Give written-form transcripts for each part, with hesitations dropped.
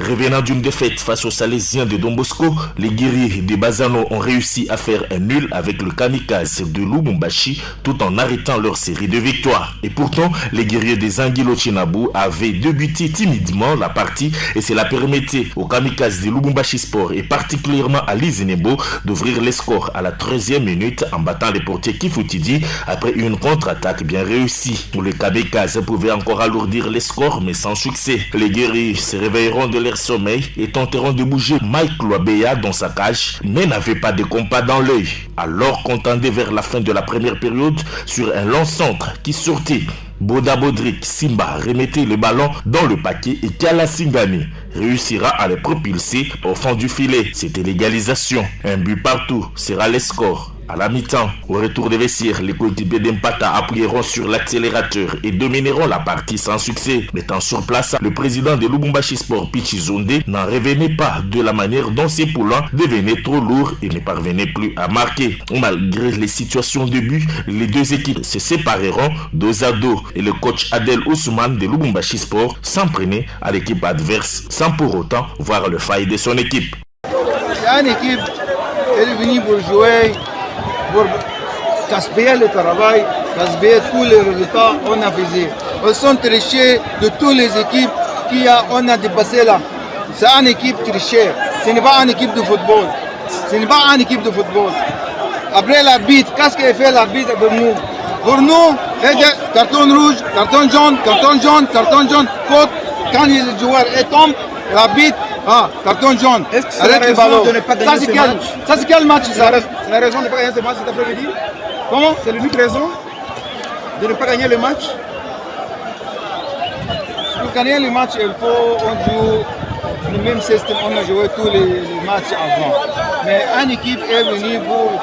Revenant d'une défaite face aux Salésiens de Don Bosco, les guerriers de Bazano ont réussi à faire un nul avec le Kamikaze de Lubumbashi tout en arrêtant leur série de victoires. Et pourtant, les guerriers des Anguilo Chinabou avaient débuté timidement la partie et cela permettait au Kamikaze de Lubumbashi Sport et particulièrement à Lizinembo d'ouvrir les scores à la 13e minute en battant les portiers Kifutidi après une contre-attaque bien réussie. Le Kamikaze pouvait encore alourdir les scores mais sans succès. Les guerriers se réveilleront de leur sommeil et tenteront de bouger Mike Loabeya dans sa cage, mais n'avait pas de compas dans l'œil. Alors qu'on tendait vers la fin de la première période sur un long centre qui sortait, Boda Bodrik Simba remettait le ballon dans le paquet et Kala Singani réussira à le propulser au fond du filet. C'était l'égalisation. Un but partout sera le score. À la mi-temps, au retour des vestiaires, les coéquipiers d'Empata appuieront sur l'accélérateur et domineront la partie sans succès. Étant sur place, le président de Lubumbashi Sport, Pichi Zonde, n'en revenait pas de la manière dont ses poulains devenaient trop lourds et ne parvenaient plus à marquer. Malgré les situations de but, les deux équipes se sépareront dos à dos et le coach Adel Ousmane de Lubumbashi Sport s'en prenait à l'équipe adverse sans pour autant voir le faille de son équipe. C'est une équipe qui est venue pour jouer, pour gaspiller le travail, gaspiller tous les résultats qu'on a fait. Ils sont trichés de toutes les équipes qu'on a dépassées là. C'est une équipe trichée. Ce n'est pas une équipe de football. Ce n'est pas une équipe de football. Après l'arbitre, qu'est-ce qu'il fait l'arbitre pour nous? Pour nous, carton rouge, carton jaune, faute. Quand le joueur tombe, l'arbitre, carton jaune. Est-ce que c'est la raison de ne pas gagner ce match? Ça c'est quel match ça? C'est la raison de ne pas gagner ce match cet après-midi? Comment? C'est l'unique raison de ne pas gagner le match? Pour gagner le match, il faut qu'on joue le même système qu'on a joué tous les matchs avant. Mais une équipe est venue pour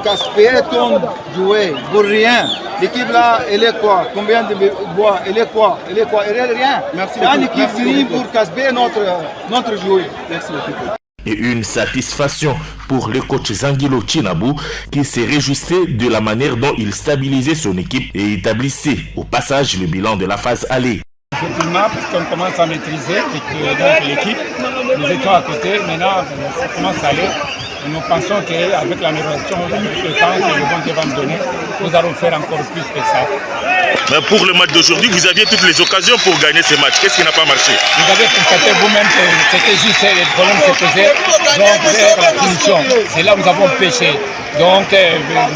gaspiller ton joueur, pour rien. L'équipe là, elle est quoi? Combien de bois? Elle est quoi? Elle est rien. Merci. C'est une équipe venue pour gaspiller notre joueur. Merci beaucoup. Et une satisfaction pour le coach Zangilo Chinabou qui se réjouissait de la manière dont il stabilisait son équipe et établissait au passage le bilan de la phase aller. Effectivement, puisqu'on commence à maîtriser l'équipe, nous étions à côté, maintenant ça commence à aller. Et nous pensons qu'avec l'amélioration, avec le temps que le bon Dieu va nous donner, nous allons faire encore plus que ça. Mais pour le match d'aujourd'hui, vous aviez toutes les occasions pour gagner ce match. Qu'est-ce qui n'a pas marché? Vous avez constaté vous-même que c'était juste le problème se posait donc la punition. C'est là où nous avons péché. Donc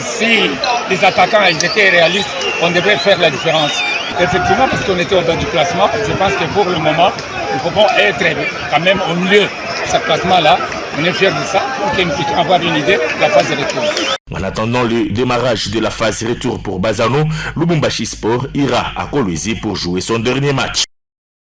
si les attaquants ils étaient réalistes, on devrait faire la différence. Effectivement, parce qu'on était au bas du classement, je pense que pour le moment, nous pouvons être quand même au milieu de ce classement-là. On est fiers de ça pour que nous puissions avoir une idée de la phase de retour. En attendant le démarrage de la phase retour pour Bazano, Lubumbashi Sport ira à Kolwezi pour jouer son dernier match.